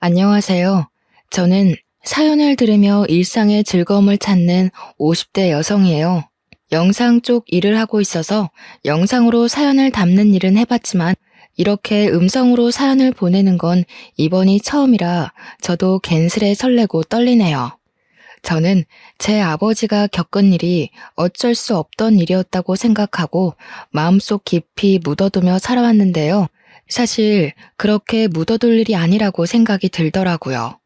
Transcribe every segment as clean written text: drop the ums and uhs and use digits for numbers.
안녕하세요. 저는 사연을 들으며 일상의 즐거움을 찾는 50대 여성이에요. 영상 쪽 일을 하고 있어서 영상으로 사연을 담는 일은 해봤지만 이렇게 음성으로 사연을 보내는 건 이번이 처음이라 저도 괜스레 설레고 떨리네요. 저는 제 아버지가 겪은 일이 어쩔 수 없던 일이었다고 생각하고 마음속 깊이 묻어두며 살아왔는데요. 사실 그렇게 묻어둘 일이 아니라고 생각이 들더라고요.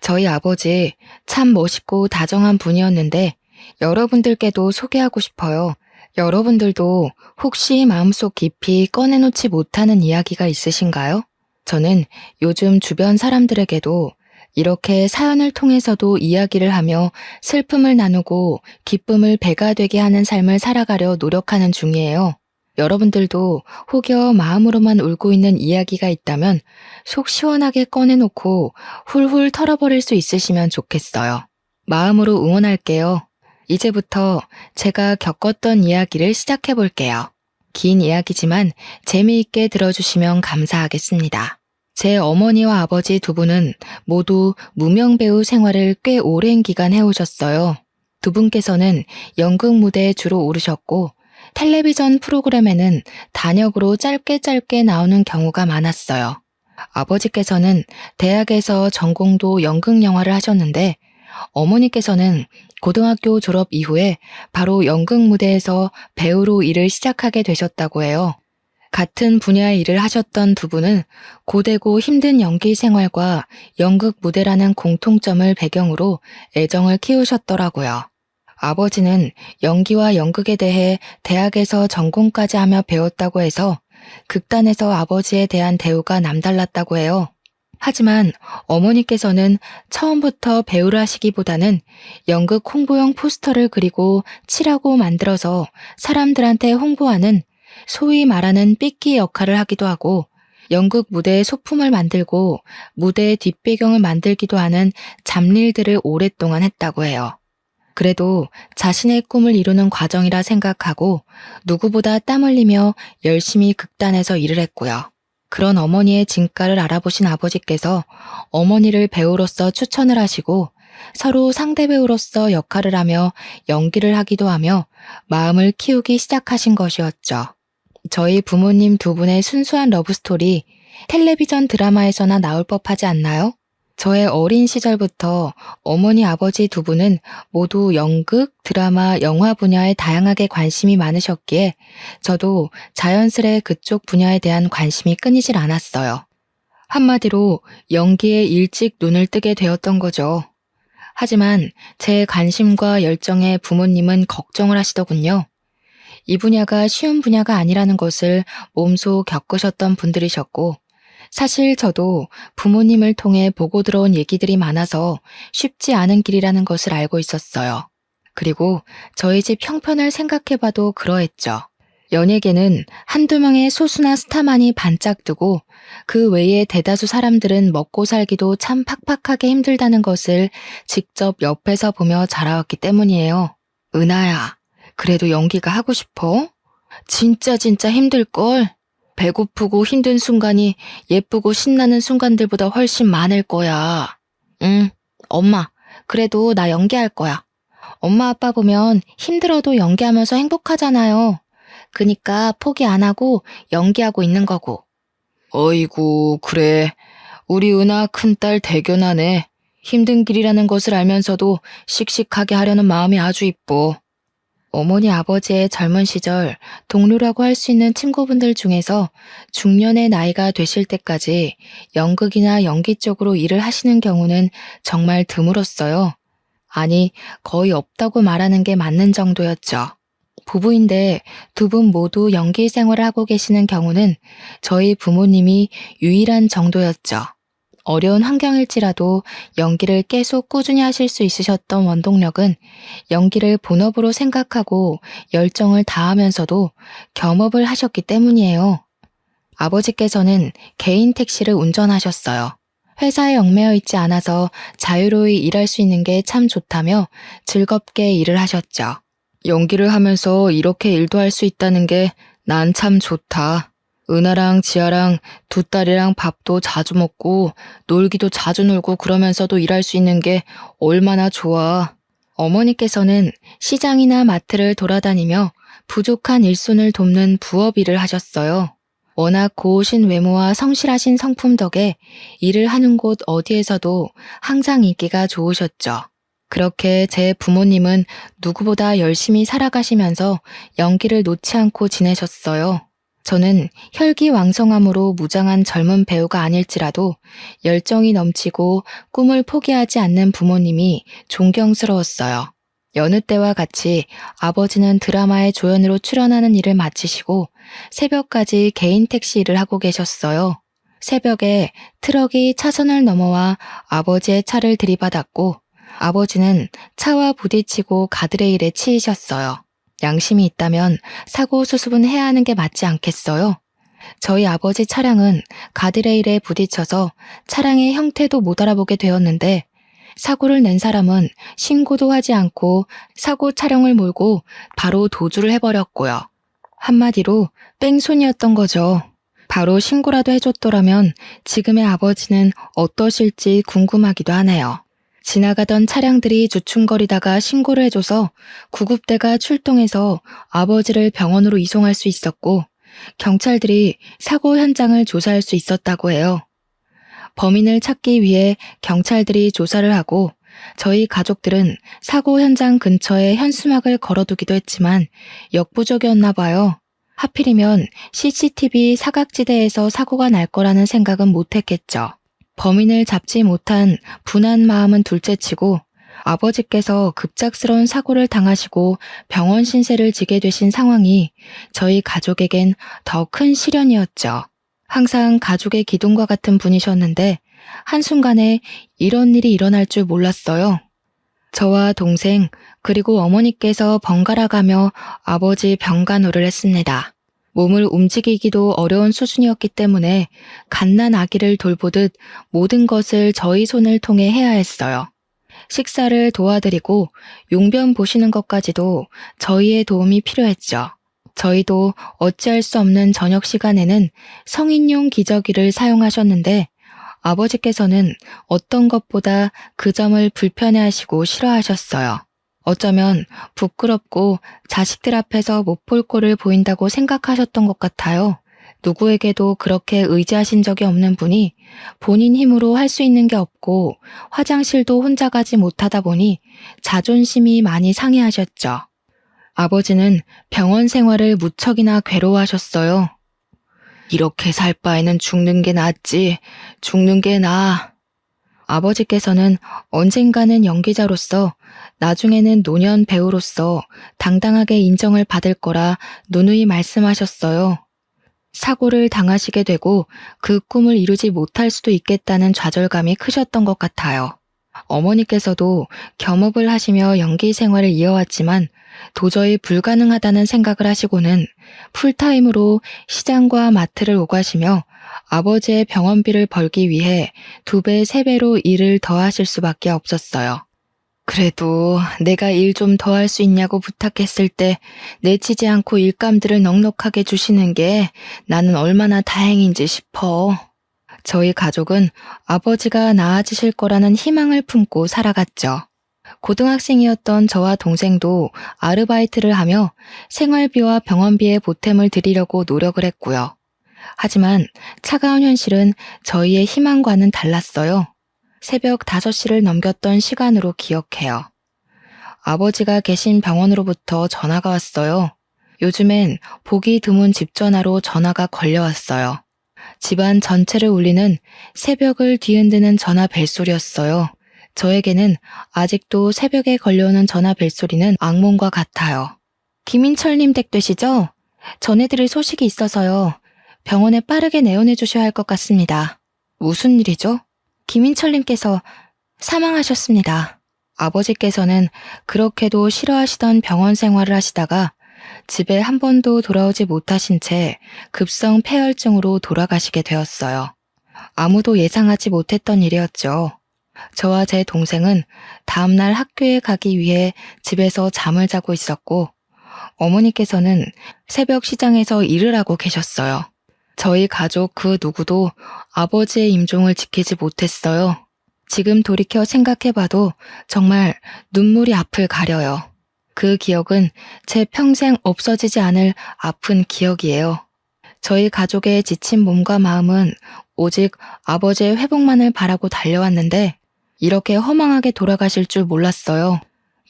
저희 아버지 참 멋있고 다정한 분이었는데 여러분들께도 소개하고 싶어요. 여러분들도 혹시 마음속 깊이 꺼내놓지 못하는 이야기가 있으신가요? 저는 요즘 주변 사람들에게도 이렇게 사연을 통해서도 이야기를 하며 슬픔을 나누고 기쁨을 배가 되게 하는 삶을 살아가려 노력하는 중이에요. 여러분들도 혹여 마음으로만 울고 있는 이야기가 있다면 속 시원하게 꺼내놓고 훌훌 털어버릴 수 있으시면 좋겠어요. 마음으로 응원할게요. 이제부터 제가 겪었던 이야기를 시작해 볼게요. 긴 이야기지만 재미있게 들어주시면 감사하겠습니다. 제 어머니와 아버지 두 분은 모두 무명 배우 생활을 꽤 오랜 기간 해오셨어요. 두 분께서는 연극 무대에 주로 오르셨고 텔레비전 프로그램에는 단역으로 짧게 나오는 경우가 많았어요. 아버지께서는 대학에서 전공도 연극 영화를 하셨는데 어머니께서는 고등학교 졸업 이후에 바로 연극 무대에서 배우로 일을 시작하게 되셨다고 해요. 같은 분야의 일을 하셨던 두 분은 고되고 힘든 연기 생활과 연극 무대라는 공통점을 배경으로 애정을 키우셨더라고요. 아버지는 연기와 연극에 대해 대학에서 전공까지 하며 배웠다고 해서 극단에서 아버지에 대한 대우가 남달랐다고 해요. 하지만 어머니께서는 처음부터 배우를 하시기보다는 연극 홍보용 포스터를 그리고 칠하고 만들어서 사람들한테 홍보하는 소위 말하는 삐끼 역할을 하기도 하고 연극 무대의 소품을 만들고 무대의 뒷배경을 만들기도 하는 잡일들을 오랫동안 했다고 해요. 그래도 자신의 꿈을 이루는 과정이라 생각하고 누구보다 땀 흘리며 열심히 극단에서 일을 했고요. 그런 어머니의 진가를 알아보신 아버지께서 어머니를 배우로서 추천을 하시고 서로 상대 배우로서 역할을 하며 연기를 하기도 하며 마음을 키우기 시작하신 것이었죠. 저희 부모님 두 분의 순수한 러브스토리 텔레비전 드라마에서나 나올 법하지 않나요? 저의 어린 시절부터 어머니 아버지 두 분은 모두 연극, 드라마, 영화 분야에 다양하게 관심이 많으셨기에 저도 자연스레 그쪽 분야에 대한 관심이 끊이질 않았어요. 한마디로 연기에 일찍 눈을 뜨게 되었던 거죠. 하지만 제 관심과 열정에 부모님은 걱정을 하시더군요. 이 분야가 쉬운 분야가 아니라는 것을 몸소 겪으셨던 분들이셨고 사실 저도 부모님을 통해 보고 들어온 얘기들이 많아서 쉽지 않은 길이라는 것을 알고 있었어요. 그리고 저희 집 형편을 생각해봐도 그러했죠. 연예계는 한두 명의 소수나 스타만이 반짝 뜨고 그 외에 대다수 사람들은 먹고 살기도 참 팍팍하게 힘들다는 것을 직접 옆에서 보며 자라왔기 때문이에요. 은하야, 그래도 연기가 하고 싶어? 진짜 힘들걸? 배고프고 힘든 순간이 예쁘고 신나는 순간들보다 훨씬 많을 거야. 응, 엄마, 그래도 나 연기할 거야. 엄마 아빠 보면 힘들어도 연기하면서 행복하잖아요. 그니까 포기 안 하고 연기하고 있는 거고. 어이구, 그래. 우리 은하 큰딸 대견하네. 힘든 길이라는 것을 알면서도 씩씩하게 하려는 마음이 아주 이뻐. 어머니 아버지의 젊은 시절 동료라고 할 수 있는 친구분들 중에서 중년의 나이가 되실 때까지 연극이나 연기 쪽으로 일을 하시는 경우는 정말 드물었어요. 아니, 거의 없다고 말하는 게 맞는 정도였죠. 부부인데 두 분 모두 연기 생활을 하고 계시는 경우는 저희 부모님이 유일한 정도였죠. 어려운 환경일지라도 연기를 계속 꾸준히 하실 수 있으셨던 원동력은 연기를 본업으로 생각하고 열정을 다하면서도 겸업을 하셨기 때문이에요. 아버지께서는 개인 택시를 운전하셨어요. 회사에 얽매여 있지 않아서 자유로이 일할 수 있는 게 참 좋다며 즐겁게 일을 하셨죠. 연기를 하면서 이렇게 일도 할 수 있다는 게 난 참 좋다. 은하랑 지아랑 두 딸이랑 밥도 자주 먹고 놀기도 자주 놀고 그러면서도 일할 수 있는 게 얼마나 좋아. 어머니께서는 시장이나 마트를 돌아다니며 부족한 일손을 돕는 부업 일을 하셨어요. 워낙 고우신 외모와 성실하신 성품 덕에 일을 하는 곳 어디에서도 항상 인기가 좋으셨죠. 그렇게 제 부모님은 누구보다 열심히 살아가시면서 연기를 놓지 않고 지내셨어요. 저는 혈기왕성함으로 무장한 젊은 배우가 아닐지라도 열정이 넘치고 꿈을 포기하지 않는 부모님이 존경스러웠어요. 여느 때와 같이 아버지는 드라마의 조연으로 출연하는 일을 마치시고 새벽까지 개인 택시 일을 하고 계셨어요. 새벽에 트럭이 차선을 넘어와 아버지의 차를 들이받았고 아버지는 차와 부딪히고 가드레일에 치이셨어요. 양심이 있다면 사고 수습은 해야 하는 게 맞지 않겠어요? 저희 아버지 차량은 가드레일에 부딪혀서 차량의 형태도 못 알아보게 되었는데 사고를 낸 사람은 신고도 하지 않고 사고 차량을 몰고 바로 도주를 해버렸고요. 한마디로 뺑소니였던 거죠. 바로 신고라도 해줬더라면 지금의 아버지는 어떠실지 궁금하기도 하네요. 지나가던 차량들이 주춤거리다가 신고를 해줘서 구급대가 출동해서 아버지를 병원으로 이송할 수 있었고 경찰들이 사고 현장을 조사할 수 있었다고 해요. 범인을 찾기 위해 경찰들이 조사를 하고 저희 가족들은 사고 현장 근처에 현수막을 걸어두기도 했지만 역부족이었나 봐요. 하필이면 CCTV 사각지대에서 사고가 날 거라는 생각은 못했겠죠. 범인을 잡지 못한 분한 마음은 둘째치고 아버지께서 급작스러운 사고를 당하시고 병원 신세를 지게 되신 상황이 저희 가족에겐 더 큰 시련이었죠. 항상 가족의 기둥과 같은 분이셨는데 한순간에 이런 일이 일어날 줄 몰랐어요. 저와 동생 그리고 어머니께서 번갈아 가며 아버지 병간호를 했습니다. 몸을 움직이기도 어려운 수준이었기 때문에 갓난 아기를 돌보듯 모든 것을 저희 손을 통해 해야 했어요. 식사를 도와드리고 용변 보시는 것까지도 저희의 도움이 필요했죠. 저희도 어찌할 수 없는 저녁 시간에는 성인용 기저귀를 사용하셨는데 아버지께서는 어떤 것보다 그 점을 불편해하시고 싫어하셨어요. 어쩌면 부끄럽고 자식들 앞에서 못 볼 꼴을 보인다고 생각하셨던 것 같아요. 누구에게도 그렇게 의지하신 적이 없는 분이 본인 힘으로 할 수 있는 게 없고 화장실도 혼자 가지 못하다 보니 자존심이 많이 상해하셨죠. 아버지는 병원 생활을 무척이나 괴로워하셨어요. 이렇게 살 바에는 죽는 게 낫지, 죽는 게 나아. 아버지께서는 언젠가는 연기자로서 나중에는 노년 배우로서 당당하게 인정을 받을 거라 누누이 말씀하셨어요. 사고를 당하시게 되고 그 꿈을 이루지 못할 수도 있겠다는 좌절감이 크셨던 것 같아요. 어머니께서도 겸업을 하시며 연기 생활을 이어왔지만 도저히 불가능하다는 생각을 하시고는 풀타임으로 시장과 마트를 오가시며 아버지의 병원비를 벌기 위해 2배, 3배로 일을 더 하실 수밖에 없었어요. 그래도 내가 일 좀 더 할 수 있냐고 부탁했을 때 내치지 않고 일감들을 넉넉하게 주시는 게 나는 얼마나 다행인지 싶어. 저희 가족은 아버지가 나아지실 거라는 희망을 품고 살아갔죠. 고등학생이었던 저와 동생도 아르바이트를 하며 생활비와 병원비에 보탬을 드리려고 노력을 했고요. 하지만 차가운 현실은 저희의 희망과는 달랐어요. 새벽 5시를 넘겼던 시간으로 기억해요. 아버지가 계신 병원으로부터 전화가 왔어요. 요즘엔 보기 드문 집 전화로 전화가 걸려왔어요. 집안 전체를 울리는 새벽을 뒤흔드는 전화 벨소리였어요. 저에게는 아직도 새벽에 걸려오는 전화 벨소리는 악몽과 같아요. 김인철님 댁 되시죠? 전해드릴 소식이 있어서요. 병원에 빠르게 내원해 주셔야 할 것 같습니다. 무슨 일이죠? 김인철님께서 사망하셨습니다. 아버지께서는 그렇게도 싫어하시던 병원 생활을 하시다가 집에 한 번도 돌아오지 못하신 채 급성 폐혈증으로 돌아가시게 되었어요. 아무도 예상하지 못했던 일이었죠. 저와 제 동생은 다음날 학교에 가기 위해 집에서 잠을 자고 있었고 어머니께서는 새벽 시장에서 일을 하고 계셨어요. 저희 가족 그 누구도 아버지의 임종을 지키지 못했어요. 지금 돌이켜 생각해봐도 정말 눈물이 앞을 가려요. 그 기억은 제 평생 없어지지 않을 아픈 기억이에요. 저희 가족의 지친 몸과 마음은 오직 아버지의 회복만을 바라고 달려왔는데 이렇게 허망하게 돌아가실 줄 몰랐어요.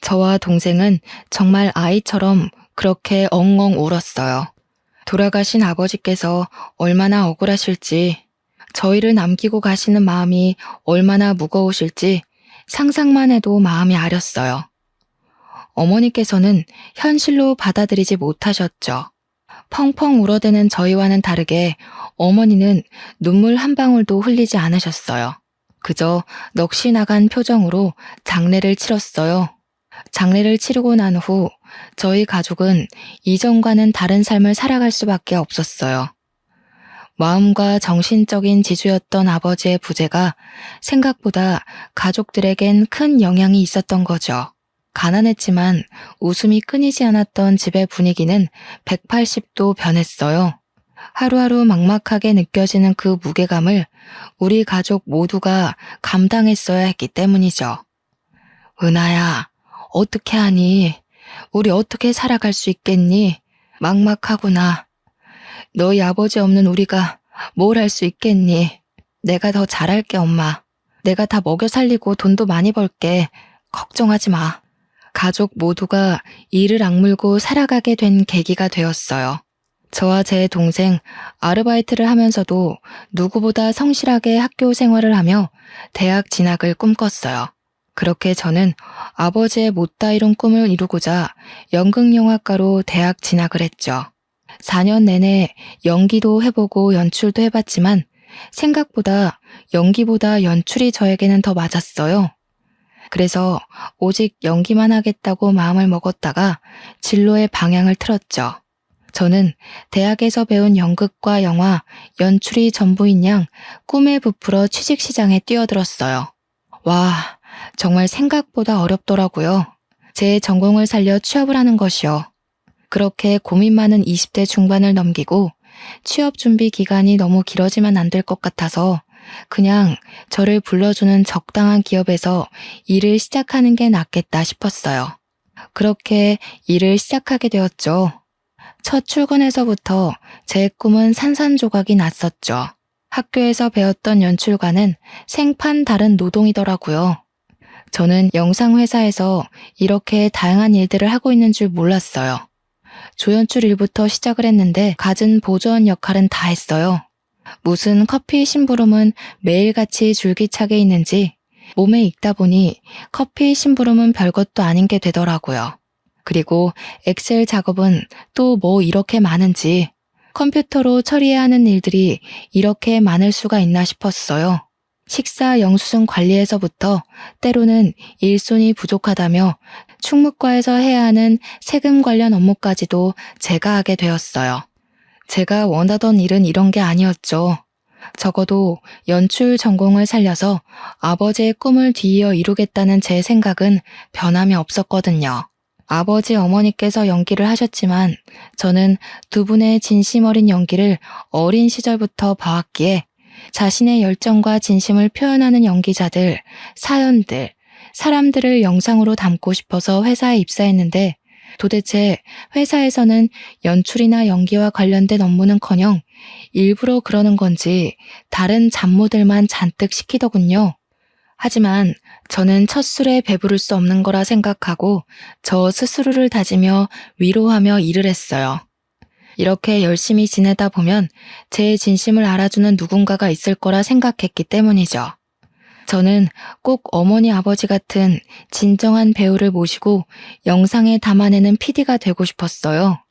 저와 동생은 정말 아이처럼 그렇게 엉엉 울었어요. 돌아가신 아버지께서 얼마나 억울하실지, 저희를 남기고 가시는 마음이 얼마나 무거우실지 상상만 해도 마음이 아렸어요. 어머니께서는 현실로 받아들이지 못하셨죠. 펑펑 울어대는 저희와는 다르게 어머니는 눈물 한 방울도 흘리지 않으셨어요. 그저 넋이 나간 표정으로 장례를 치렀어요. 장례를 치르고 난 후 저희 가족은 이전과는 다른 삶을 살아갈 수밖에 없었어요. 마음과 정신적인 지주였던 아버지의 부재가 생각보다 가족들에겐 큰 영향이 있었던 거죠. 가난했지만 웃음이 끊이지 않았던 집의 분위기는 180도 변했어요. 하루하루 막막하게 느껴지는 그 무게감을 우리 가족 모두가 감당했어야 했기 때문이죠. 은하야, 어떻게 하니? 우리 어떻게 살아갈 수 있겠니? 막막하구나. 너희 아버지 없는 우리가 뭘 할 수 있겠니? 내가 더 잘할게, 엄마. 내가 다 먹여 살리고 돈도 많이 벌게. 걱정하지 마. 가족 모두가 이를 악물고 살아가게 된 계기가 되었어요. 저와 제 동생 아르바이트를 하면서도 누구보다 성실하게 학교 생활을 하며 대학 진학을 꿈꿨어요. 그렇게 저는 아버지의 못다 이룬 꿈을 이루고자 연극영화과로 대학 진학을 했죠. 4년 내내 연기도 해보고 연출도 해봤지만 생각보다 연기보다 연출이 저에게는 더 맞았어요. 그래서 오직 연기만 하겠다고 마음을 먹었다가 진로의 방향을 틀었죠. 저는 대학에서 배운 연극과 영화, 연출이 전부인 양 꿈에 부풀어 취직시장에 뛰어들었어요. 와, 정말 생각보다 어렵더라고요. 제 전공을 살려 취업을 하는 것이요. 그렇게 고민 많은 20대 중반을 넘기고 취업 준비 기간이 너무 길어지면 안 될 것 같아서 그냥 저를 불러주는 적당한 기업에서 일을 시작하는 게 낫겠다 싶었어요. 그렇게 일을 시작하게 되었죠. 첫 출근에서부터 제 꿈은 산산조각이 났었죠. 학교에서 배웠던 연출과는 생판 다른 노동이더라고요. 저는 영상회사에서 이렇게 다양한 일들을 하고 있는 줄 몰랐어요. 조연출 일부터 시작을 했는데 갖은 보조원 역할은 다 했어요. 무슨 커피 심부름은 매일같이 줄기차게 있는지 몸에 익다 보니 커피 심부름은 별것도 아닌 게 되더라고요. 그리고 엑셀 작업은 또 뭐 이렇게 많은지 컴퓨터로 처리해야 하는 일들이 이렇게 많을 수가 있나 싶었어요. 식사 영수증 관리에서부터 때로는 일손이 부족하다며 충무과에서 해야 하는 세금 관련 업무까지도 제가 하게 되었어요. 제가 원하던 일은 이런 게 아니었죠. 적어도 연출 전공을 살려서 아버지의 꿈을 뒤이어 이루겠다는 제 생각은 변함이 없었거든요. 아버지 어머니께서 연기를 하셨지만 저는 두 분의 진심 어린 연기를 어린 시절부터 봐왔기에 자신의 열정과 진심을 표현하는 연기자들, 사연들, 사람들을 영상으로 담고 싶어서 회사에 입사했는데 도대체 회사에서는 연출이나 연기와 관련된 업무는커녕 일부러 그러는 건지 다른 잡무들만 잔뜩 시키더군요. 하지만 저는 첫 술에 배부를 수 없는 거라 생각하고 저 스스로를 다지며 위로하며 일을 했어요. 이렇게 열심히 지내다 보면 제 진심을 알아주는 누군가가 있을 거라 생각했기 때문이죠. 저는 꼭 어머니 아버지 같은 진정한 배우를 모시고 영상에 담아내는 PD가 되고 싶었어요.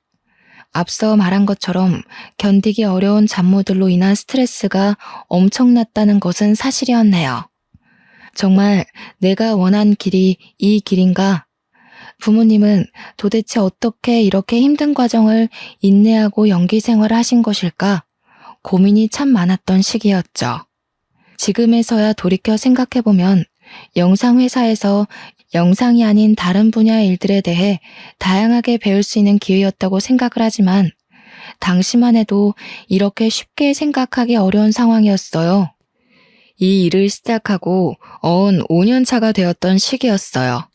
앞서 말한 것처럼 견디기 어려운 잡무들로 인한 스트레스가 엄청났다는 것은 사실이었네요. 정말 내가 원한 길이 이 길인가? 부모님은 도대체 어떻게 이렇게 힘든 과정을 인내하고 연기 생활을 하신 것일까? 고민이 참 많았던 시기였죠. 지금에서야 돌이켜 생각해보면 영상회사에서 영상이 아닌 다른 분야의 일들에 대해 다양하게 배울 수 있는 기회였다고 생각을 하지만 당시만 해도 이렇게 쉽게 생각하기 어려운 상황이었어요. 이 일을 시작하고 5년 차가 되었던 시기였어요.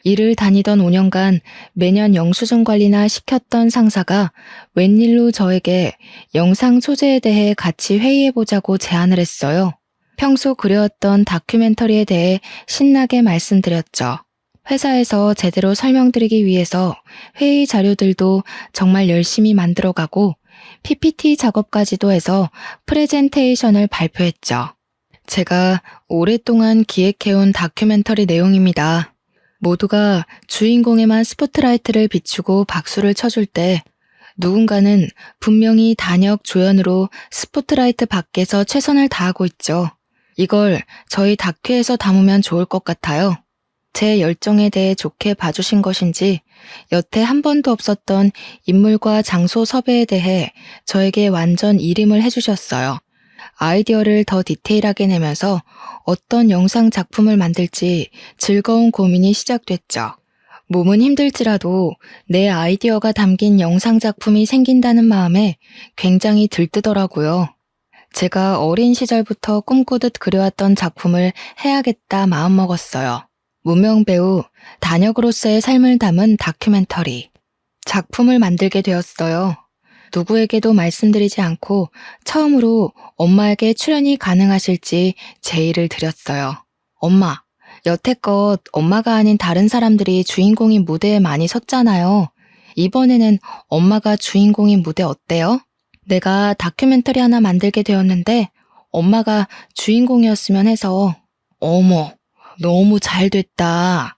일을 다니던 5년간 매년 영수증 관리나 시켰던 상사가 웬일로 저에게 영상 소재에 대해 같이 회의해보자고 제안을 했어요. 평소 그려왔던 다큐멘터리에 대해 신나게 말씀드렸죠. 회사에서 제대로 설명드리기 위해서 회의 자료들도 정말 열심히 만들어가고 PPT 작업까지도 해서 프레젠테이션을 발표했죠. 제가 오랫동안 기획해온 다큐멘터리 내용입니다. 모두가 주인공에만 스포트라이트를 비추고 박수를 쳐줄 때 누군가는 분명히 단역 조연으로 스포트라이트 밖에서 최선을 다하고 있죠. 이걸 저희 다큐에서 담으면 좋을 것 같아요. 제 열정에 대해 좋게 봐주신 것인지 여태 한 번도 없었던 인물과 장소 섭외에 대해 저에게 완전 일임을 해주셨어요. 아이디어를 더 디테일하게 내면서 어떤 영상 작품을 만들지 즐거운 고민이 시작됐죠. 몸은 힘들지라도 내 아이디어가 담긴 영상 작품이 생긴다는 마음에 굉장히 들뜨더라고요. 제가 어린 시절부터 꿈꾸듯 그려왔던 작품을 해야겠다 마음먹었어요. 무명 배우 단역으로서의 삶을 담은 다큐멘터리. 작품을 만들게 되었어요. 누구에게도 말씀드리지 않고 처음으로 엄마에게 출연이 가능하실지 제의를 드렸어요. 엄마, 여태껏 엄마가 아닌 다른 사람들이 주인공인 무대에 많이 섰잖아요. 이번에는 엄마가 주인공인 무대 어때요? 내가 다큐멘터리 하나 만들게 되었는데 엄마가 주인공이었으면 해서. 어머, 너무 잘 됐다.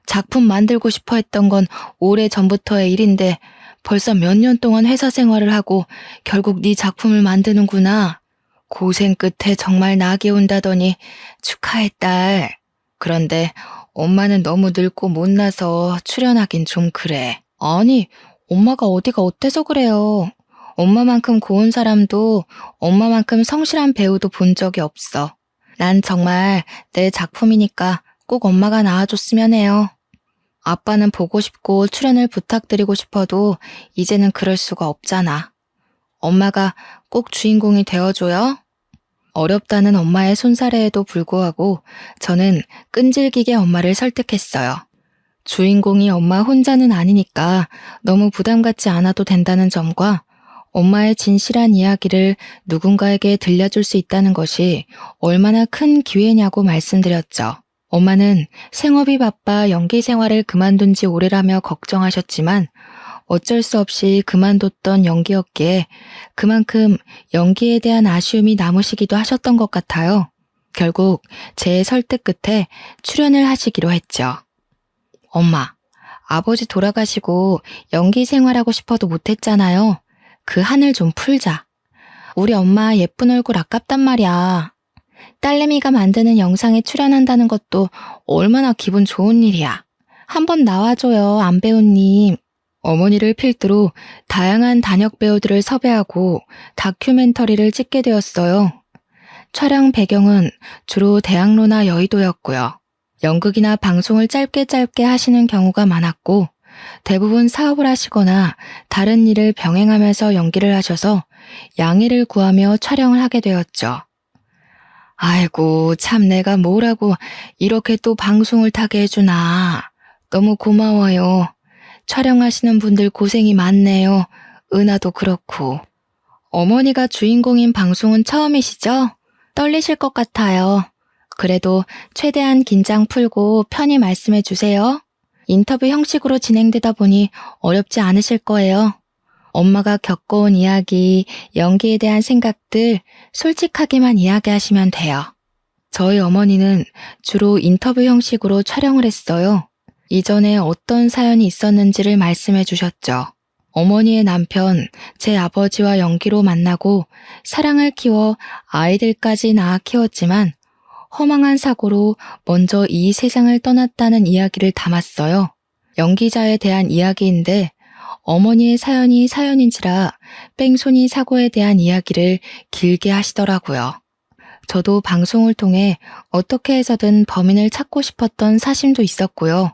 작품 만들고 싶어 했던 건 오래전부터의 일인데 벌써 몇 년 동안 회사 생활을 하고 결국 네 작품을 만드는구나. 고생 끝에 정말 낙이 온다더니 축하해 딸. 그런데 엄마는 너무 늙고 못나서 출연하긴 좀 그래. 아니, 엄마가 어디가 어때서 그래요. 엄마만큼 고운 사람도 엄마만큼 성실한 배우도 본 적이 없어. 난 정말 내 작품이니까 꼭 엄마가 나와줬으면 해요. 아빠는 보고 싶고 출연을 부탁드리고 싶어도 이제는 그럴 수가 없잖아. 엄마가 꼭 주인공이 되어줘요? 어렵다는 엄마의 손사래에도 불구하고 저는 끈질기게 엄마를 설득했어요. 주인공이 엄마 혼자는 아니니까 너무 부담 갖지 않아도 된다는 점과 엄마의 진실한 이야기를 누군가에게 들려줄 수 있다는 것이 얼마나 큰 기회냐고 말씀드렸죠. 엄마는 생업이 바빠 연기 생활을 그만둔 지 오래라며 걱정하셨지만 어쩔 수 없이 그만뒀던 연기였기에 그만큼 연기에 대한 아쉬움이 남으시기도 하셨던 것 같아요. 결국 제 설득 끝에 출연을 하시기로 했죠. 엄마, 아버지 돌아가시고 연기 생활하고 싶어도 못했잖아요. 그 한을 좀 풀자. 우리 엄마 예쁜 얼굴 아깝단 말이야. 딸내미가 만드는 영상에 출연한다는 것도 얼마나 기분 좋은 일이야. 한번 나와줘요, 안배우님. 어머니를 필두로 다양한 단역 배우들을 섭외하고 다큐멘터리를 찍게 되었어요. 촬영 배경은 주로 대학로나 여의도였고요. 연극이나 방송을 짧게 하시는 경우가 많았고 대부분 사업을 하시거나 다른 일을 병행하면서 연기를 하셔서 양해를 구하며 촬영을 하게 되었죠. 아이고, 참 내가 뭐라고 이렇게 또 방송을 타게 해주나. 너무 고마워요. 촬영하시는 분들 고생이 많네요. 은하도 그렇고. 어머니가 주인공인 방송은 처음이시죠? 떨리실 것 같아요. 그래도 최대한 긴장 풀고 편히 말씀해 주세요. 인터뷰 형식으로 진행되다 보니 어렵지 않으실 거예요. 엄마가 겪어온 이야기, 연기에 대한 생각들 솔직하게만 이야기하시면 돼요. 저희 어머니는 주로 인터뷰 형식으로 촬영을 했어요. 이전에 어떤 사연이 있었는지를 말씀해 주셨죠. 어머니의 남편, 제 아버지와 연기로 만나고 사랑을 키워 아이들까지 낳아 키웠지만 허망한 사고로 먼저 이 세상을 떠났다는 이야기를 담았어요. 연기자에 대한 이야기인데 어머니의 사연이 사연인지라 뺑소니 사고에 대한 이야기를 길게 하시더라고요. 저도 방송을 통해 어떻게 해서든 범인을 찾고 싶었던 사심도 있었고요.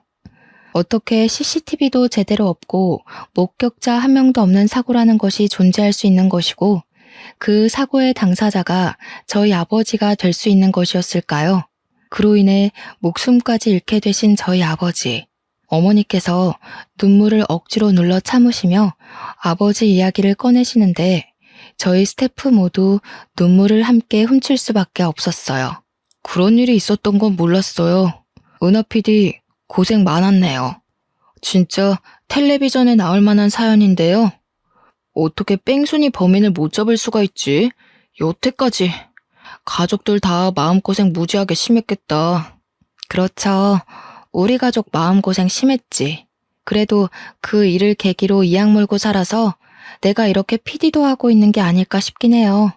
어떻게 CCTV도 제대로 없고 목격자 한 명도 없는 사고라는 것이 존재할 수 있는 것이고 그 사고의 당사자가 저희 아버지가 될 수 있는 것이었을까요? 그로 인해 목숨까지 잃게 되신 저희 아버지. 어머니께서 눈물을 억지로 눌러 참으시며 아버지 이야기를 꺼내시는데 저희 스태프 모두 눈물을 함께 훔칠 수밖에 없었어요. 그런 일이 있었던 건 몰랐어요. 은하 PD 고생 많았네요. 진짜 텔레비전에 나올 만한 사연인데요. 어떻게 뺑순이 범인을 못 잡을 수가 있지? 여태까지. 가족들 다 마음고생 무지하게 심했겠다. 그렇죠. 우리 가족 마음고생 심했지. 그래도 그 일을 계기로 이악 물고 살아서 내가 이렇게 PD도 하고 있는 게 아닐까 싶긴 해요.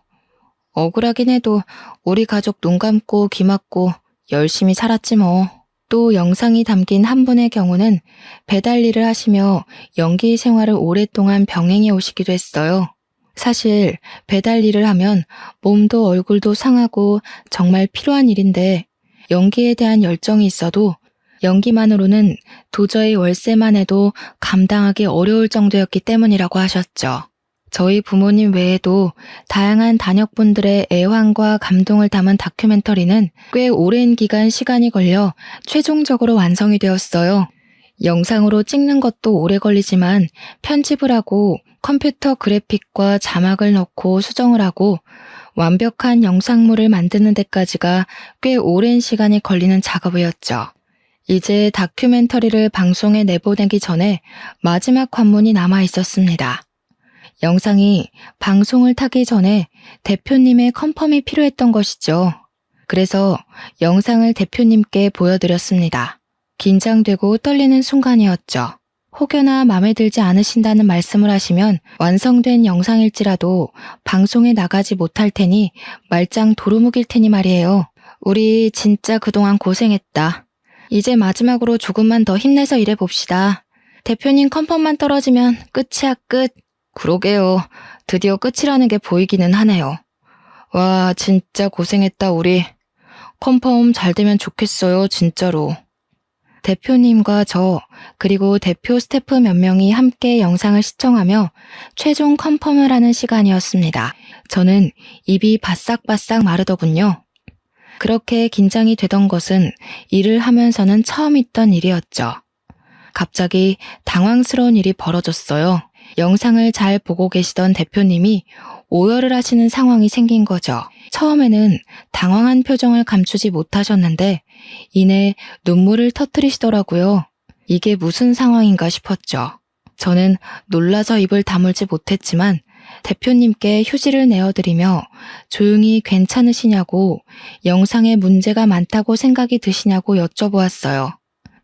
억울하긴 해도 우리 가족 눈 감고 귀 막고 열심히 살았지 뭐. 또 영상이 담긴 한 분의 경우는 배달 일을 하시며 연기 생활을 오랫동안 병행해 오시기도 했어요. 사실 배달 일을 하면 몸도 얼굴도 상하고 정말 필요한 일인데 연기에 대한 열정이 있어도 연기만으로는 도저히 월세만 해도 감당하기 어려울 정도였기 때문이라고 하셨죠. 저희 부모님 외에도 다양한 단역분들의 애환과 감동을 담은 다큐멘터리는 꽤 오랜 기간 시간이 걸려 최종적으로 완성이 되었어요. 영상으로 찍는 것도 오래 걸리지만 편집을 하고 컴퓨터 그래픽과 자막을 넣고 수정을 하고 완벽한 영상물을 만드는 데까지가 꽤 오랜 시간이 걸리는 작업이었죠. 이제 다큐멘터리를 방송에 내보내기 전에 마지막 관문이 남아 있었습니다. 영상이 방송을 타기 전에 대표님의 컨펌이 필요했던 것이죠. 그래서 영상을 대표님께 보여드렸습니다. 긴장되고 떨리는 순간이었죠. 혹여나 마음에 들지 않으신다는 말씀을 하시면 완성된 영상일지라도 방송에 나가지 못할 테니 말짱 도루묵일 테니 말이에요. 우리 진짜 그동안 고생했다. 이제 마지막으로 조금만 더 힘내서 일해봅시다. 대표님 컨펌만 떨어지면 끝이야 끝. 그러게요. 드디어 끝이라는 게 보이기는 하네요. 와, 진짜 고생했다 우리. 컨펌 잘 되면 좋겠어요, 진짜로. 대표님과 저, 그리고 대표 스태프 몇 명이 함께 영상을 시청하며 최종 컨펌을 하는 시간이었습니다. 저는 입이 바싹바싹 마르더군요. 그렇게 긴장이 되던 것은 일을 하면서는 처음 있던 일이었죠. 갑자기 당황스러운 일이 벌어졌어요. 영상을 잘 보고 계시던 대표님이 오열을 하시는 상황이 생긴 거죠. 처음에는 당황한 표정을 감추지 못하셨는데 이내 눈물을 터뜨리시더라고요. 이게 무슨 상황인가 싶었죠. 저는 놀라서 입을 다물지 못했지만 대표님께 휴지를 내어드리며 조용히 괜찮으시냐고 영상에 문제가 많다고 생각이 드시냐고 여쭤보았어요.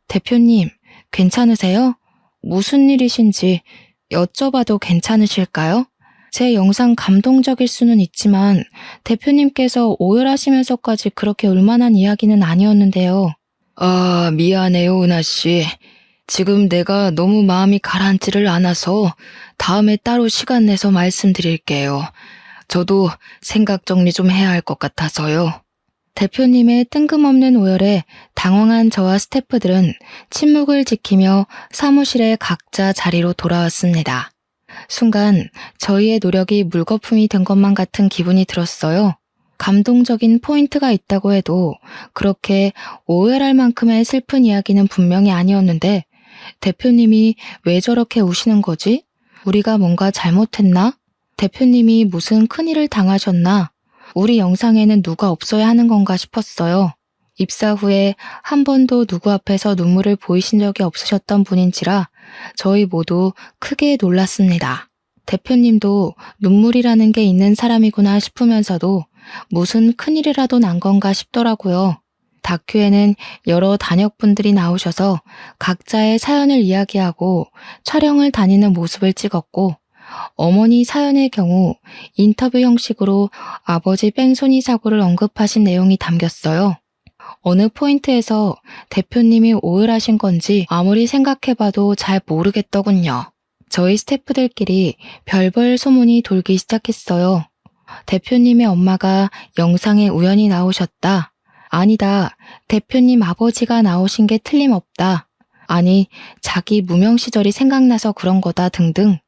대표님, 괜찮으세요? 무슨 일이신지 여쭤봐도 괜찮으실까요? 제 영상 감동적일 수는 있지만 대표님께서 오열하시면서까지 그렇게 울만한 이야기는 아니었는데요. 아, 미안해요, 은하씨. 지금 내가 너무 마음이 가라앉지를 않아서 다음에 따로 시간 내서 말씀드릴게요. 저도 생각 정리 좀 해야 할 것 같아서요. 대표님의 뜬금없는 오열에 당황한 저와 스태프들은 침묵을 지키며 사무실에 각자 자리로 돌아왔습니다. 순간 저희의 노력이 물거품이 된 것만 같은 기분이 들었어요. 감동적인 포인트가 있다고 해도 그렇게 오열할 만큼의 슬픈 이야기는 분명히 아니었는데 대표님이 왜 저렇게 우시는 거지? 우리가 뭔가 잘못했나? 대표님이 무슨 큰일을 당하셨나? 우리 영상에는 누가 없어야 하는 건가 싶었어요. 입사 후에 한 번도 누구 앞에서 눈물을 보이신 적이 없으셨던 분인지라 저희 모두 크게 놀랐습니다. 대표님도 눈물이라는 게 있는 사람이구나 싶으면서도 무슨 큰일이라도 난 건가 싶더라고요. 다큐에는 여러 단역분들이 나오셔서 각자의 사연을 이야기하고 촬영을 다니는 모습을 찍었고 어머니 사연의 경우 인터뷰 형식으로 아버지 뺑소니 사고를 언급하신 내용이 담겼어요. 어느 포인트에서 대표님이 오열하신 건지 아무리 생각해봐도 잘 모르겠더군요. 저희 스태프들끼리 별별 소문이 돌기 시작했어요. 대표님의 엄마가 영상에 우연히 나오셨다. 아니다. 대표님 아버지가 나오신 게 틀림없다. 아니, 자기 무명 시절이 생각나서 그런 거다 등등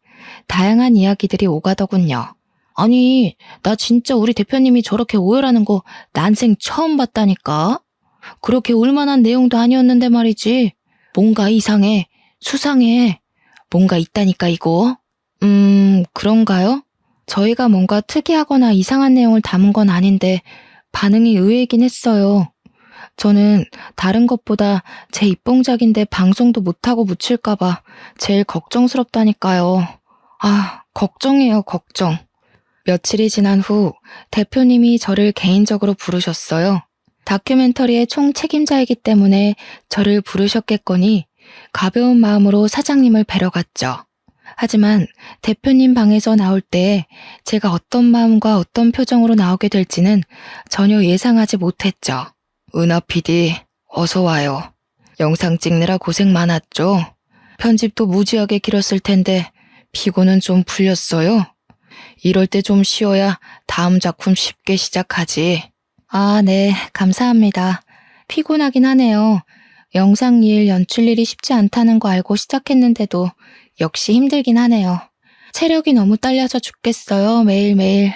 다양한 이야기들이 오가더군요. 아니, 나 진짜 우리 대표님이 저렇게 오열하는 거 난생 처음 봤다니까? 그렇게 올만한 내용도 아니었는데 말이지. 뭔가 이상해, 수상해, 뭔가 있다니까 이거. 그런가요? 저희가 뭔가 특이하거나 이상한 내용을 담은 건 아닌데 반응이 의외이긴 했어요. 저는 다른 것보다 제 입봉작인데 방송도 못하고 묻힐까봐 제일 걱정스럽다니까요. 아, 걱정이에요, 걱정. 며칠이 지난 후 대표님이 저를 개인적으로 부르셨어요. 다큐멘터리의 총 책임자이기 때문에 저를 부르셨겠거니 가벼운 마음으로 사장님을 뵈러 갔죠. 하지만 대표님 방에서 나올 때 제가 어떤 마음과 어떤 표정으로 나오게 될지는 전혀 예상하지 못했죠. 은하 PD, 어서 와요. 영상 찍느라 고생 많았죠? 편집도 무지하게 길었을 텐데 피곤은 좀 풀렸어요? 이럴 때 좀 쉬어야 다음 작품 쉽게 시작하지. 아, 네, 감사합니다. 피곤하긴 하네요. 영상 일, 연출 일이 쉽지 않다는 거 알고 시작했는데도 역시 힘들긴 하네요. 체력이 너무 딸려서 죽겠어요, 매일매일.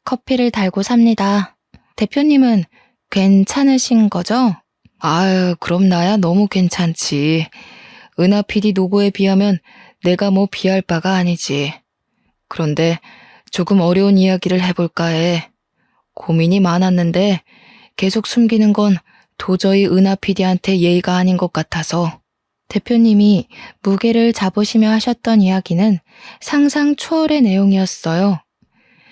커피를 달고 삽니다. 대표님은 괜찮으신 거죠? 아유, 그럼 나야 너무 괜찮지. 은하 PD 노고에 비하면 내가 뭐 비할 바가 아니지. 그런데 조금 어려운 이야기를 해볼까 해. 고민이 많았는데 계속 숨기는 건 도저히 은하 PD한테 예의가 아닌 것 같아서. 대표님이 무게를 잡으시며 하셨던 이야기는 상상 초월의 내용이었어요.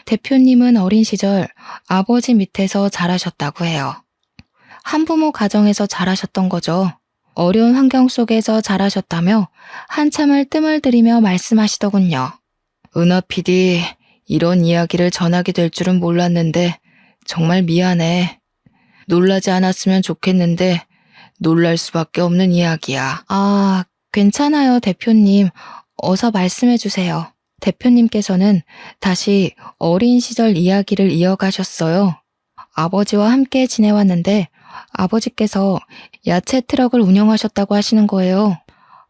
대표님은 어린 시절 아버지 밑에서 자라셨다고 해요. 한부모 가정에서 자라셨던 거죠. 어려운 환경 속에서 자라셨다며 한참을 뜸을 들이며 말씀하시더군요. 은하 PD, 이런 이야기를 전하게 될 줄은 몰랐는데 정말 미안해. 놀라지 않았으면 좋겠는데 놀랄 수밖에 없는 이야기야. 아, 괜찮아요, 대표님. 어서 말씀해 주세요. 대표님께서는 다시 어린 시절 이야기를 이어가셨어요. 아버지와 함께 지내왔는데 아버지께서 야채 트럭을 운영하셨다고 하시는 거예요.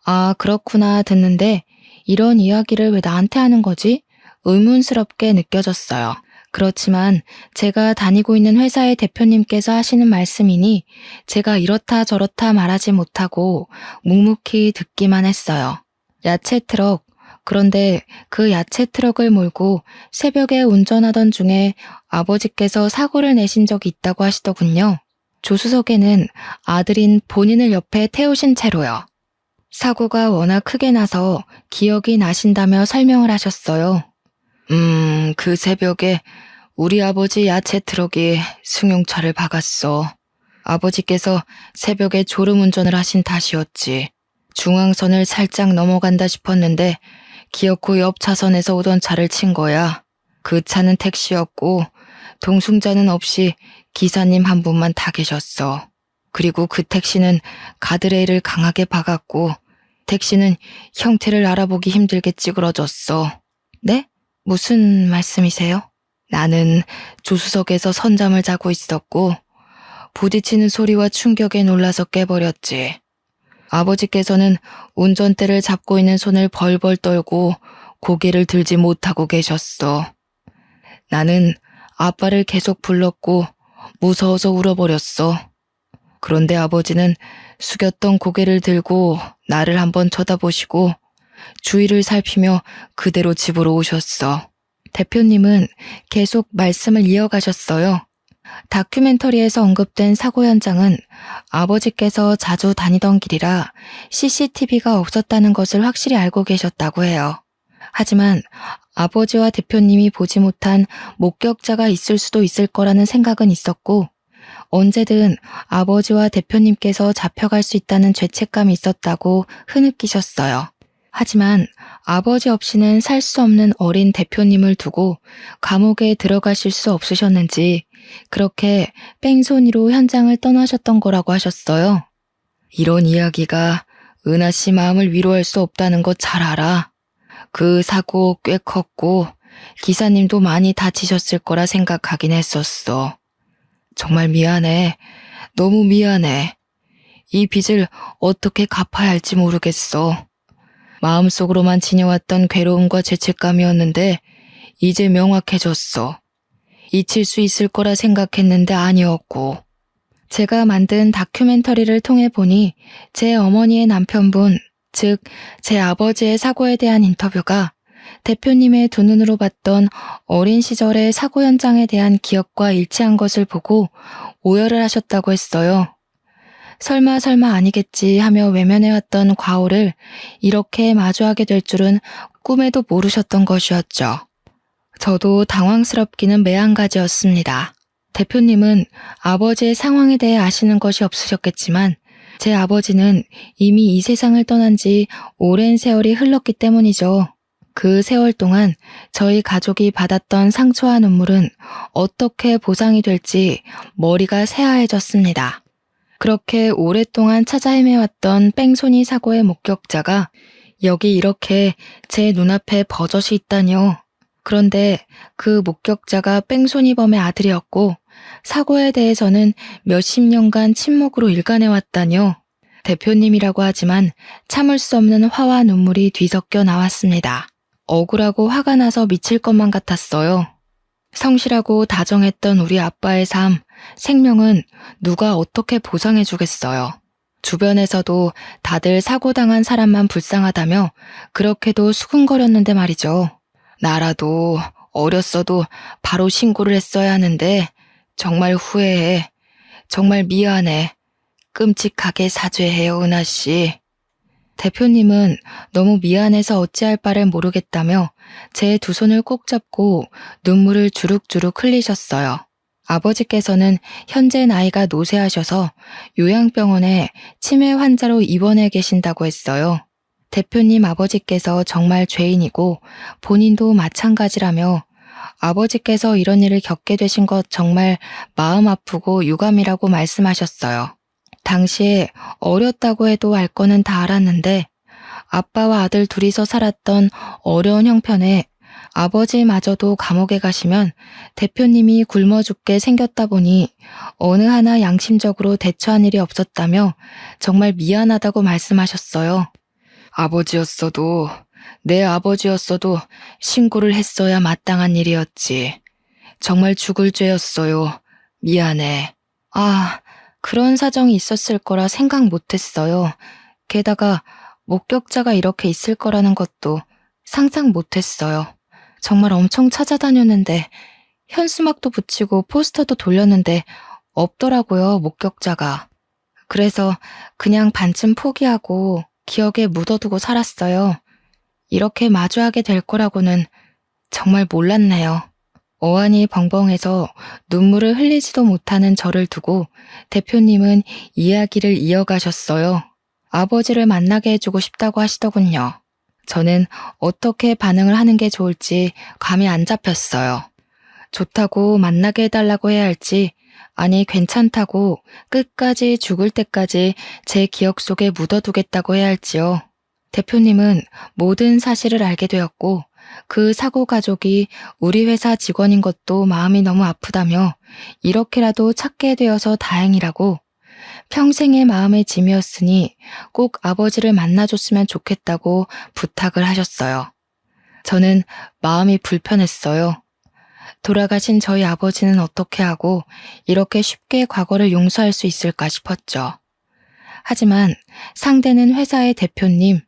아, 그렇구나 듣는데 이런 이야기를 왜 나한테 하는 거지? 의문스럽게 느껴졌어요. 그렇지만 제가 다니고 있는 회사의 대표님께서 하시는 말씀이니 제가 이렇다 저렇다 말하지 못하고 묵묵히 듣기만 했어요. 야채 트럭. 그런데 그 야채 트럭을 몰고 새벽에 운전하던 중에 아버지께서 사고를 내신 적이 있다고 하시더군요. 조수석에는 아들인 본인을 옆에 태우신 채로요. 사고가 워낙 크게 나서 기억이 나신다며 설명을 하셨어요. 그 새벽에 우리 아버지 야채 트럭이 승용차를 박았어. 아버지께서 새벽에 졸음운전을 하신 탓이었지. 중앙선을 살짝 넘어간다 싶었는데 기어코 옆 차선에서 오던 차를 친 거야. 그 차는 택시였고 동승자는 없이 기사님 한 분만 타 계셨어. 그리고 그 택시는 가드레일을 강하게 박았고 택시는 형태를 알아보기 힘들게 찌그러졌어. 네? 무슨 말씀이세요? 나는 조수석에서 선잠을 자고 있었고 부딪히는 소리와 충격에 놀라서 깨버렸지. 아버지께서는 운전대를 잡고 있는 손을 벌벌 떨고 고개를 들지 못하고 계셨어. 나는 아빠를 계속 불렀고 무서워서 울어버렸어. 그런데 아버지는 숙였던 고개를 들고 나를 한번 쳐다보시고 주위를 살피며 그대로 집으로 오셨어. 대표님은 계속 말씀을 이어가셨어요. 다큐멘터리에서 언급된 사고 현장은 아버지께서 자주 다니던 길이라 CCTV가 없었다는 것을 확실히 알고 계셨다고 해요. 하지만 아버지와 대표님이 보지 못한 목격자가 있을 수도 있을 거라는 생각은 있었고 언제든 아버지와 대표님께서 잡혀갈 수 있다는 죄책감이 있었다고 흐느끼셨어요. 하지만 아버지 없이는 살 수 없는 어린 대표님을 두고 감옥에 들어가실 수 없으셨는지 그렇게 뺑소니로 현장을 떠나셨던 거라고 하셨어요. 이런 이야기가 은하 씨 마음을 위로할 수 없다는 거 잘 알아. 그 사고 꽤 컸고 기사님도 많이 다치셨을 거라 생각하긴 했었어. 정말 미안해. 너무 미안해. 이 빚을 어떻게 갚아야 할지 모르겠어. 마음속으로만 지녀왔던 괴로움과 죄책감이었는데 이제 명확해졌어. 잊힐 수 있을 거라 생각했는데 아니었고. 제가 만든 다큐멘터리를 통해 보니 제 어머니의 남편분, 즉 제 아버지의 사고에 대한 인터뷰가 대표님의 두 눈으로 봤던 어린 시절의 사고 현장에 대한 기억과 일치한 것을 보고 오열을 하셨다고 했어요. 설마 아니겠지 하며 외면해왔던 과오를 이렇게 마주하게 될 줄은 꿈에도 모르셨던 것이었죠. 저도 당황스럽기는 매한가지였습니다. 대표님은 아버지의 상황에 대해 아시는 것이 없으셨겠지만 제 아버지는 이미 이 세상을 떠난 지 오랜 세월이 흘렀기 때문이죠. 그 세월 동안 저희 가족이 받았던 상처와 눈물은 어떻게 보상이 될지 머리가 새하얘졌습니다. 그렇게 오랫동안 찾아 헤매왔던 뺑소니 사고의 목격자가 여기 이렇게 제 눈앞에 버젓이 있다니요. 그런데 그 목격자가 뺑소니범의 아들이었고 사고에 대해서는 몇십 년간 침묵으로 일관해왔다니요. 대표님이라고 하지만 참을 수 없는 화와 눈물이 뒤섞여 나왔습니다. 억울하고 화가 나서 미칠 것만 같았어요. 성실하고 다정했던 우리 아빠의 삶, 생명은 누가 어떻게 보상해 주겠어요. 주변에서도 다들 사고당한 사람만 불쌍하다며 그렇게도 수군거렸는데 말이죠. 나라도 어렸어도 바로 신고를 했어야 하는데 정말 후회해. 정말 미안해. 끔찍하게 사죄해요, 은하 씨. 대표님은 너무 미안해서 어찌할 바를 모르겠다며 제 두 손을 꼭 잡고 눈물을 주룩주룩 흘리셨어요. 아버지께서는 현재 나이가 노쇠하셔서 요양병원에 치매 환자로 입원해 계신다고 했어요. 대표님 아버지께서 정말 죄인이고 본인도 마찬가지라며 아버지께서 이런 일을 겪게 되신 것 정말 마음 아프고 유감이라고 말씀하셨어요. 당시에 어렸다고 해도 알 거는 다 알았는데 아빠와 아들 둘이서 살았던 어려운 형편에 아버지마저도 감옥에 가시면 대표님이 굶어 죽게 생겼다 보니 어느 하나 양심적으로 대처한 일이 없었다며 정말 미안하다고 말씀하셨어요. 아버지였어도 내 아버지였어도 신고를 했어야 마땅한 일이었지. 정말 죽을 죄였어요. 미안해. 아, 그런 사정이 있었을 거라 생각 못했어요. 게다가 목격자가 이렇게 있을 거라는 것도 상상 못했어요. 정말 엄청 찾아다녔는데 현수막도 붙이고 포스터도 돌렸는데 없더라고요, 목격자가. 그래서 그냥 반쯤 포기하고 기억에 묻어두고 살았어요. 이렇게 마주하게 될 거라고는 정말 몰랐네요. 어안이 벙벙해서 눈물을 흘리지도 못하는 저를 두고 대표님은 이야기를 이어가셨어요. 아버지를 만나게 해주고 싶다고 하시더군요. 저는 어떻게 반응을 하는 게 좋을지 감이 안 잡혔어요. 좋다고 만나게 해달라고 해야 할지, 아니 괜찮다고 끝까지 죽을 때까지 제 기억 속에 묻어두겠다고 해야 할지요. 대표님은 모든 사실을 알게 되었고 그 사고 가족이 우리 회사 직원인 것도 마음이 너무 아프다며 이렇게라도 찾게 되어서 다행이라고 평생의 마음의 짐이었으니 꼭 아버지를 만나줬으면 좋겠다고 부탁을 하셨어요. 저는 마음이 불편했어요. 돌아가신 저희 아버지는 어떻게 하고 이렇게 쉽게 과거를 용서할 수 있을까 싶었죠. 하지만 상대는 회사의 대표님,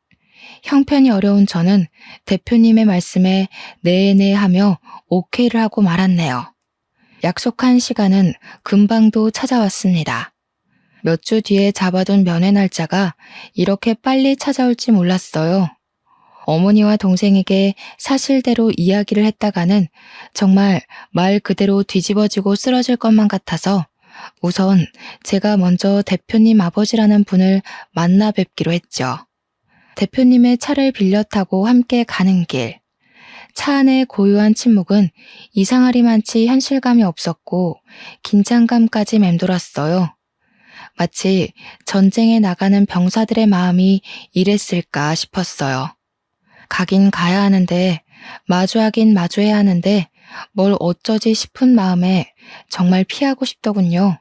형편이 어려운 저는 대표님의 말씀에 네네 하며 오케이를 하고 말았네요. 약속한 시간은 금방도 찾아왔습니다. 몇 주 뒤에 잡아둔 면회 날짜가 이렇게 빨리 찾아올지 몰랐어요. 어머니와 동생에게 사실대로 이야기를 했다가는 정말 말 그대로 뒤집어지고 쓰러질 것만 같아서 우선 제가 먼저 대표님 아버지라는 분을 만나 뵙기로 했죠. 대표님의 차를 빌려 타고 함께 가는 길. 차 안의 고요한 침묵은 이상하리만치 현실감이 없었고 긴장감까지 맴돌았어요. 마치 전쟁에 나가는 병사들의 마음이 이랬을까 싶었어요. 가긴 가야 하는데 마주하긴 마주해야 하는데 뭘 어쩌지 싶은 마음에 정말 피하고 싶더군요.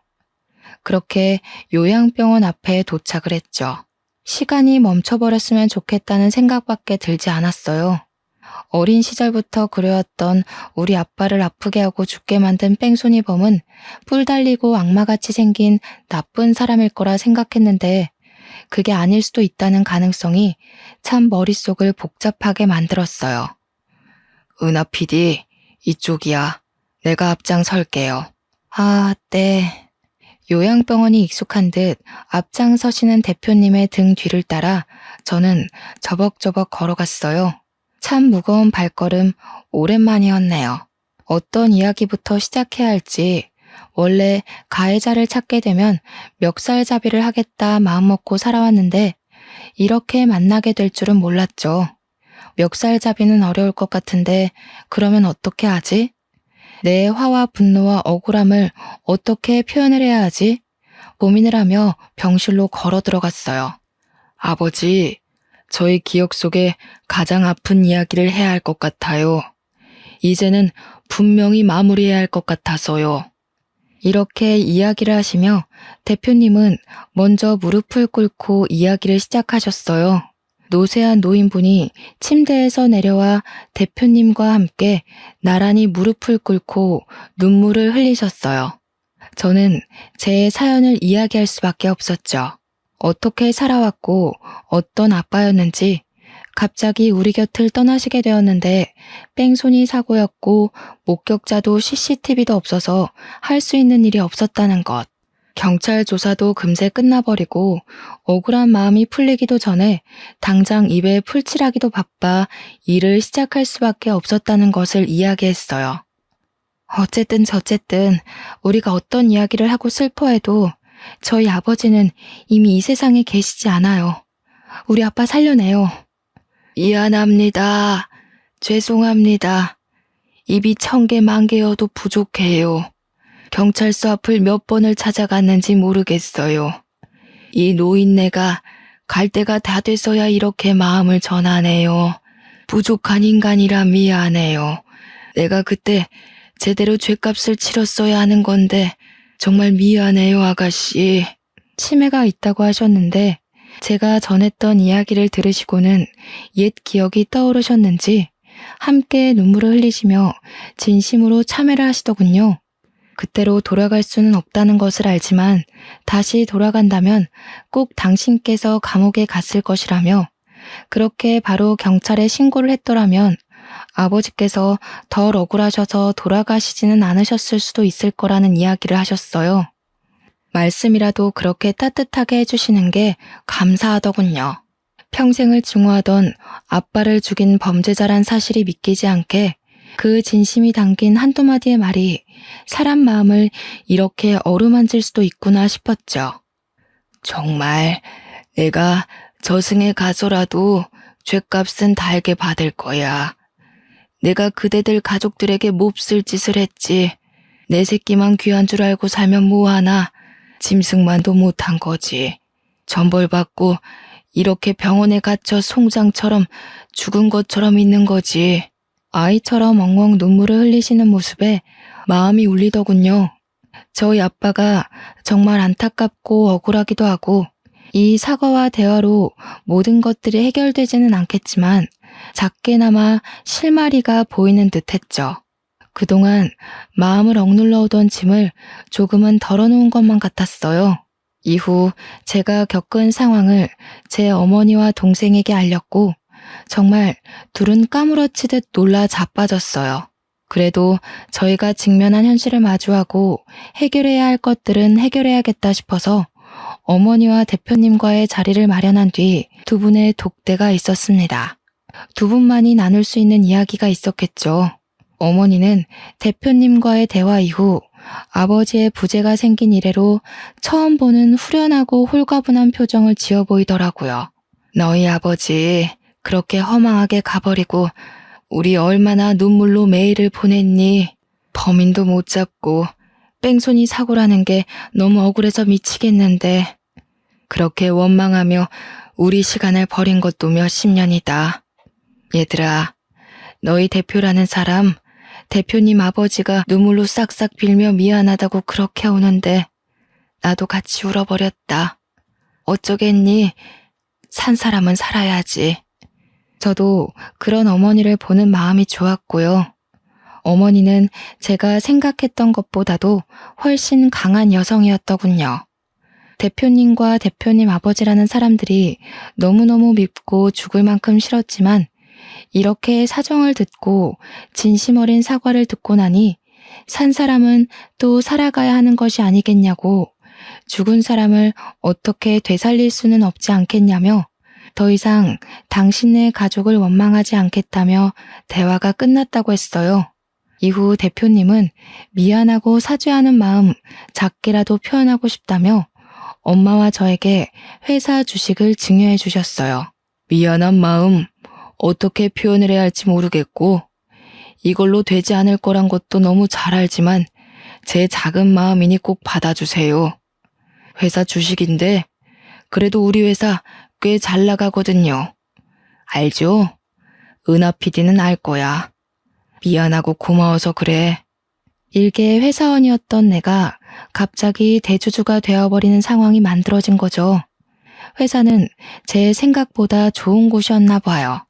그렇게 요양병원 앞에 도착을 했죠. 시간이 멈춰버렸으면 좋겠다는 생각밖에 들지 않았어요. 어린 시절부터 그려왔던 우리 아빠를 아프게 하고 죽게 만든 뺑소니범은 뿔 달리고 악마같이 생긴 나쁜 사람일 거라 생각했는데 그게 아닐 수도 있다는 가능성이 참 머릿속을 복잡하게 만들었어요. 은하 PD, 이쪽이야. 내가 앞장설게요. 아, 네. 요양병원이 익숙한 듯 앞장서시는 대표님의 등 뒤를 따라 저는 저벅저벅 걸어갔어요. 참 무거운 발걸음 오랜만이었네요. 어떤 이야기부터 시작해야 할지 원래 가해자를 찾게 되면 멱살잡이를 하겠다 마음먹고 살아왔는데 이렇게 만나게 될 줄은 몰랐죠. 멱살잡이는 어려울 것 같은데 그러면 어떻게 하지? 내 화와 분노와 억울함을 어떻게 표현을 해야 하지? 고민을 하며 병실로 걸어 들어갔어요. 아버지, 저의 기억 속에 가장 아픈 이야기를 해야 할 것 같아요. 이제는 분명히 마무리해야 할 것 같아서요. 이렇게 이야기를 하시며 대표님은 먼저 무릎을 꿇고 이야기를 시작하셨어요. 노쇠한 노인분이 침대에서 내려와 대표님과 함께 나란히 무릎을 꿇고 눈물을 흘리셨어요. 저는 제 사연을 이야기할 수밖에 없었죠. 어떻게 살아왔고 어떤 아빠였는지 갑자기 우리 곁을 떠나시게 되었는데 뺑소니 사고였고 목격자도 CCTV도 없어서 할 수 있는 일이 없었다는 것. 경찰 조사도 금세 끝나버리고 억울한 마음이 풀리기도 전에 당장 입에 풀칠하기도 바빠 일을 시작할 수밖에 없었다는 것을 이야기했어요. 어쨌든 저쨌든 우리가 어떤 이야기를 하고 슬퍼해도 저희 아버지는 이미 이 세상에 계시지 않아요. 우리 아빠 살려내요. 미안합니다. 죄송합니다. 입이 1000개 만개여도 부족해요. 경찰서 앞을 몇 번을 찾아갔는지 모르겠어요. 이 노인네가 갈 때가 다 돼서야 이렇게 마음을 전하네요. 부족한 인간이라 미안해요. 내가 그때 제대로 죗값을 치렀어야 하는 건데 정말 미안해요, 아가씨. 치매가 있다고 하셨는데 제가 전했던 이야기를 들으시고는 옛 기억이 떠오르셨는지 함께 눈물을 흘리시며 진심으로 참회를 하시더군요. 그때로 돌아갈 수는 없다는 것을 알지만 다시 돌아간다면 꼭 당신께서 감옥에 갔을 것이라며 그렇게 바로 경찰에 신고를 했더라면 아버지께서 덜 억울하셔서 돌아가시지는 않으셨을 수도 있을 거라는 이야기를 하셨어요. 말씀이라도 그렇게 따뜻하게 해주시는 게 감사하더군요. 평생을 증오하던 아빠를 죽인 범죄자란 사실이 믿기지 않게 그 진심이 담긴 한두 마디의 말이 사람 마음을 이렇게 어루만질 수도 있구나 싶었죠. 정말 내가 저승에 가서라도 죗값은 달게 받을 거야. 내가 그대들 가족들에게 몹쓸 짓을 했지. 내 새끼만 귀한 줄 알고 살면 뭐하나. 짐승만도 못한 거지. 전벌받고 이렇게 병원에 갇혀 송장처럼 죽은 것처럼 있는 거지. 아이처럼 엉엉 눈물을 흘리시는 모습에 마음이 울리더군요. 저희 아빠가 정말 안타깝고 억울하기도 하고 이 사과와 대화로 모든 것들이 해결되지는 않겠지만 작게나마 실마리가 보이는 듯했죠. 그동안 마음을 억눌러 오던 짐을 조금은 덜어놓은 것만 같았어요. 이후 제가 겪은 상황을 제 어머니와 동생에게 알렸고 정말 둘은 까무러치듯 놀라 자빠졌어요. 그래도 저희가 직면한 현실을 마주하고 해결해야 할 것들은 해결해야겠다 싶어서 어머니와 대표님과의 자리를 마련한 뒤 두 분의 독대가 있었습니다. 두 분만이 나눌 수 있는 이야기가 있었겠죠. 어머니는 대표님과의 대화 이후 아버지의 부재가 생긴 이래로 처음 보는 후련하고 홀가분한 표정을 지어 보이더라고요. 너희 아버지 그렇게 허망하게 가버리고 우리 얼마나 눈물로 매일을 보냈니? 범인도 못 잡고 뺑소니 사고라는 게 너무 억울해서 미치겠는데 그렇게 원망하며 우리 시간을 버린 것도 몇십 년이다. 얘들아, 너희 대표라는 사람 대표님 아버지가 눈물로 싹싹 빌며 미안하다고 그렇게 오는데 나도 같이 울어버렸다. 어쩌겠니? 산 사람은 살아야지. 저도 그런 어머니를 보는 마음이 좋았고요. 어머니는 제가 생각했던 것보다도 훨씬 강한 여성이었더군요. 대표님과 대표님 아버지라는 사람들이 너무너무 밉고 죽을 만큼 싫었지만 이렇게 사정을 듣고 진심 어린 사과를 듣고 나니 산 사람은 또 살아가야 하는 것이 아니겠냐고 죽은 사람을 어떻게 되살릴 수는 없지 않겠냐며 더 이상 당신네 가족을 원망하지 않겠다며 대화가 끝났다고 했어요. 이후 대표님은 미안하고 사죄하는 마음 작게라도 표현하고 싶다며 엄마와 저에게 회사 주식을 증여해 주셨어요. 미안한 마음 어떻게 표현을 해야 할지 모르겠고 이걸로 되지 않을 거란 것도 너무 잘 알지만 제 작은 마음이니 꼭 받아주세요. 회사 주식인데 그래도 우리 회사 꽤 잘 나가거든요. 알죠? 은하 PD는 알 거야. 미안하고 고마워서 그래. 일개 회사원이었던 내가 갑자기 대주주가 되어버리는 상황이 만들어진 거죠. 회사는 제 생각보다 좋은 곳이었나 봐요.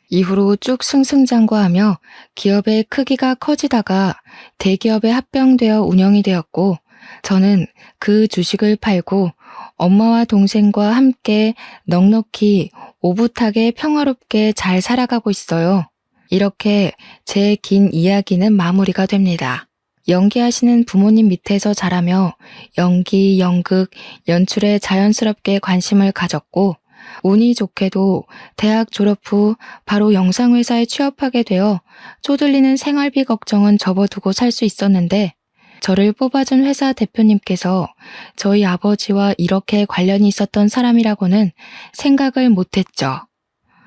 이후로 쭉 승승장구하며 기업의 크기가 커지다가 대기업에 합병되어 운영이 되었고 저는 그 주식을 팔고 엄마와 동생과 함께 넉넉히 오붓하게 평화롭게 잘 살아가고 있어요. 이렇게 제 긴 이야기는 마무리가 됩니다. 연기하시는 부모님 밑에서 자라며 연기, 연극, 연출에 자연스럽게 관심을 가졌고 운이 좋게도 대학 졸업 후 바로 영상회사에 취업하게 되어 쪼들리는 생활비 걱정은 접어두고 살 수 있었는데 저를 뽑아준 회사 대표님께서 저희 아버지와 이렇게 관련이 있었던 사람이라고는 생각을 못했죠.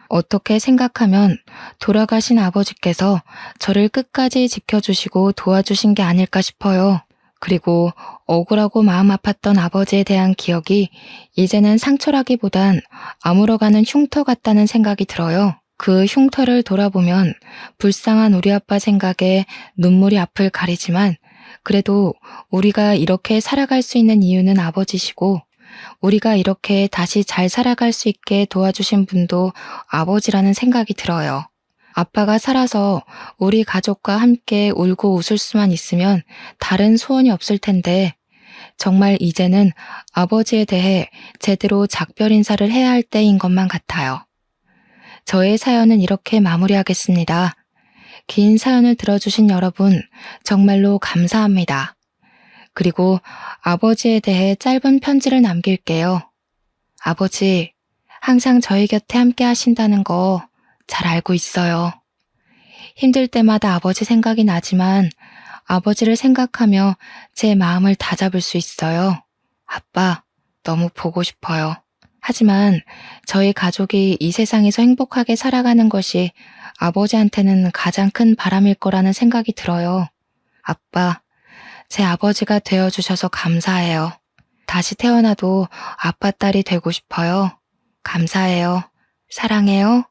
어떻게 생각하면 돌아가신 아버지께서 저를 끝까지 지켜주시고 도와주신 게 아닐까 싶어요. 그리고 억울하고 마음 아팠던 아버지에 대한 기억이 이제는 상처라기보단 아물어가는 흉터 같다는 생각이 들어요. 그 흉터를 돌아보면 불쌍한 우리 아빠 생각에 눈물이 앞을 가리지만 그래도 우리가 이렇게 살아갈 수 있는 이유는 아버지시고 우리가 이렇게 다시 잘 살아갈 수 있게 도와주신 분도 아버지라는 생각이 들어요. 아빠가 살아서 우리 가족과 함께 울고 웃을 수만 있으면 다른 소원이 없을 텐데 정말 이제는 아버지에 대해 제대로 작별 인사를 해야 할 때인 것만 같아요. 저의 사연은 이렇게 마무리하겠습니다. 긴 사연을 들어주신 여러분 정말로 감사합니다. 그리고 아버지에 대해 짧은 편지를 남길게요. 아버지, 항상 저희 곁에 함께 하신다는 거 잘 알고 있어요. 힘들 때마다 아버지 생각이 나지만 아버지를 생각하며 제 마음을 다잡을 수 있어요. 아빠, 너무 보고 싶어요. 하지만 저희 가족이 이 세상에서 행복하게 살아가는 것이 아버지한테는 가장 큰 바람일 거라는 생각이 들어요. 아빠, 제 아버지가 되어주셔서 감사해요. 다시 태어나도 아빠 딸이 되고 싶어요. 감사해요. 사랑해요.